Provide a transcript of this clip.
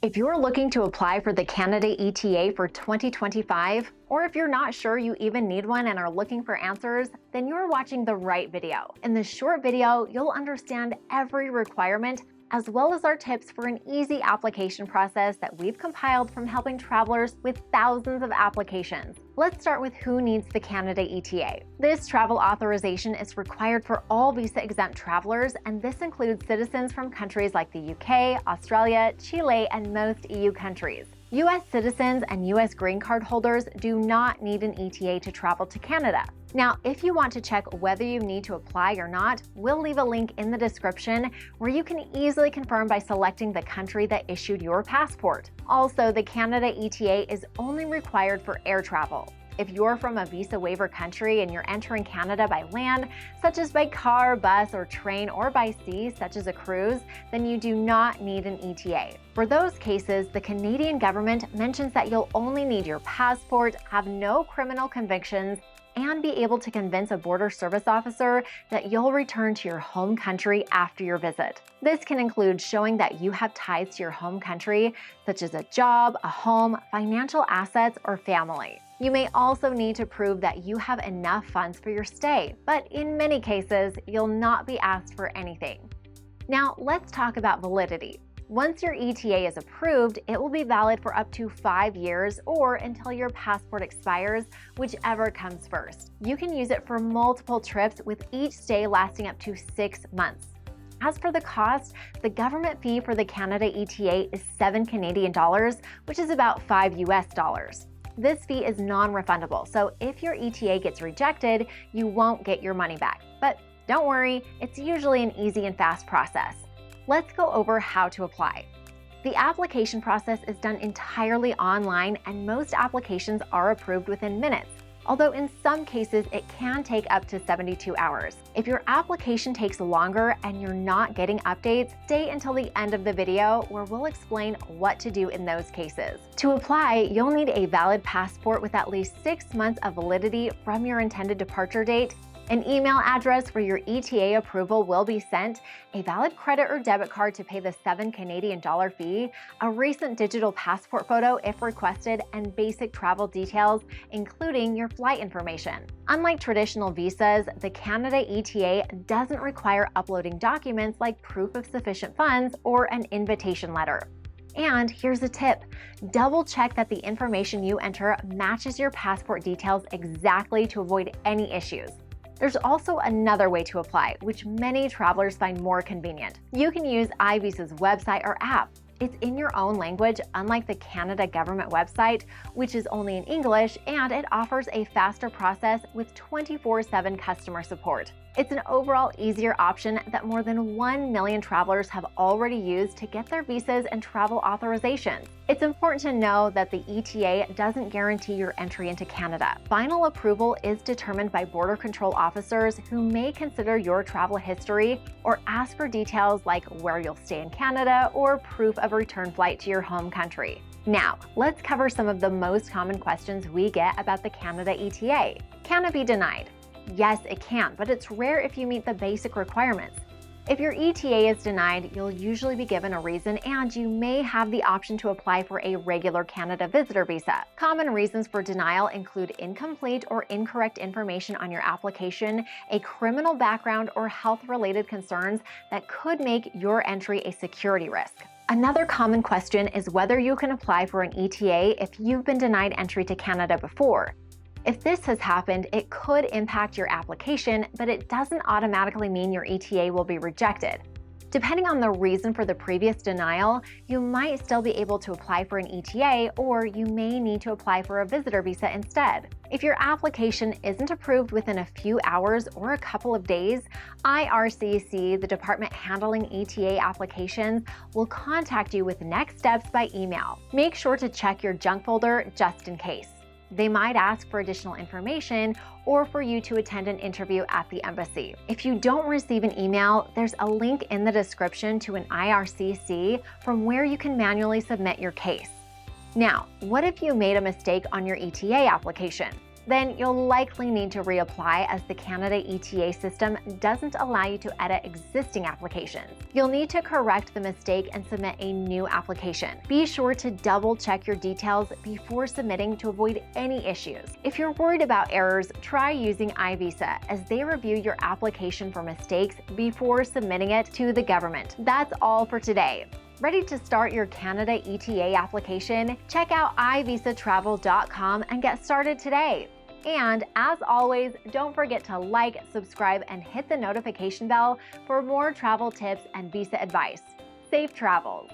If you're looking to apply for the Canada ETA for 2025, or if you're not sure you even need one and are looking for answers, then you're watching the right video. In this short video, you'll understand every requirement as well as our tips for an easy application process that we've compiled from helping travelers with thousands of applications. Let's start with who needs the Canada ETA. This travel authorization is required for all visa-exempt travelers, and this includes citizens from countries like the UK, Australia, Chile, and most EU countries. US citizens and US green card holders do not need an ETA to travel to Canada. Now, if you want to check whether you need to apply or not, we'll leave a link in the description where you can easily confirm by selecting the country that issued your passport. Also, the Canada ETA is only required for air travel. If you're from a visa waiver country and you're entering Canada by land, such as by car, bus, or train, or by sea, such as a cruise, then you do not need an ETA. For those cases, the Canadian government mentions that you'll only need your passport, have no criminal convictions, and be able to convince a border service officer that you'll return to your home country after your visit. This can include showing that you have ties to your home country, such as a job, a home, financial assets, or family. You may also need to prove that you have enough funds for your stay, but in many cases, you'll not be asked for anything. Now, let's talk about validity. Once your ETA is approved, it will be valid for up to 5 years or until your passport expires, whichever comes first. You can use it for multiple trips, with each stay lasting up to 6 months. As for the cost, the government fee for the Canada ETA is $7 Canadian, which is about $5 US. This fee is non-refundable, so if your ETA gets rejected, you won't get your money back. But don't worry, it's usually an easy and fast process. Let's go over how to apply. The application process is done entirely online, and most applications are approved within minutes, although in some cases it can take up to 72 hours. If your application takes longer and you're not getting updates, stay until the end of the video where we'll explain what to do in those cases. To apply, you'll need a valid passport with at least 6 months of validity from your intended departure date, an email address where your ETA approval will be sent, a valid credit or debit card to pay the $7 Canadian fee, a recent digital passport photo if requested, and basic travel details, including your flight information. Unlike traditional visas, the Canada ETA doesn't require uploading documents like proof of sufficient funds or an invitation letter. And here's a tip: double check that the information you enter matches your passport details exactly to avoid any issues. There's also another way to apply, which many travelers find more convenient. You can use iVisa's website or app. It's in your own language, unlike the Canada government website, which is only in English, and it offers a faster process with 24/7 customer support. It's an overall easier option that more than 1 million travelers have already used to get their visas and travel authorizations. It's important to know that the ETA doesn't guarantee your entry into Canada. Final approval is determined by border control officers who may consider your travel history or ask for details like where you'll stay in Canada or proof of a return flight to your home country. Now, let's cover some of the most common questions we get about the Canada ETA. Can it be denied? Yes, it can, but it's rare if you meet the basic requirements. If your ETA is denied, you'll usually be given a reason, and you may have the option to apply for a regular Canada visitor visa. Common reasons for denial include incomplete or incorrect information on your application, a criminal background, or health-related concerns that could make your entry a security risk. Another common question is whether you can apply for an ETA if you've been denied entry to Canada before. If this has happened, it could impact your application, but it doesn't automatically mean your ETA will be rejected. Depending on the reason for the previous denial, you might still be able to apply for an ETA, or you may need to apply for a visitor visa instead. If your application isn't approved within a few hours or a couple of days, IRCC, the department handling ETA applications, will contact you with next steps by email. Make sure to check your junk folder just in case. They might ask for additional information or for you to attend an interview at the embassy. If you don't receive an email, there's a link in the description to an IRCC from where you can manually submit your case. Now, what if you made a mistake on your ETA application? then you'll likely need to reapply as the Canada ETA system doesn't allow you to edit existing applications. You'll need to correct the mistake and submit a new application. Be sure to double check your details before submitting to avoid any issues. If you're worried about errors, try using iVisa as they review your application for mistakes before submitting it to the government. That's all for today. Ready to start your Canada ETA application? Check out ivisatravel.com and get started today. And as always, don't forget to like, subscribe, and hit the notification bell for more travel tips and visa advice. Safe travels!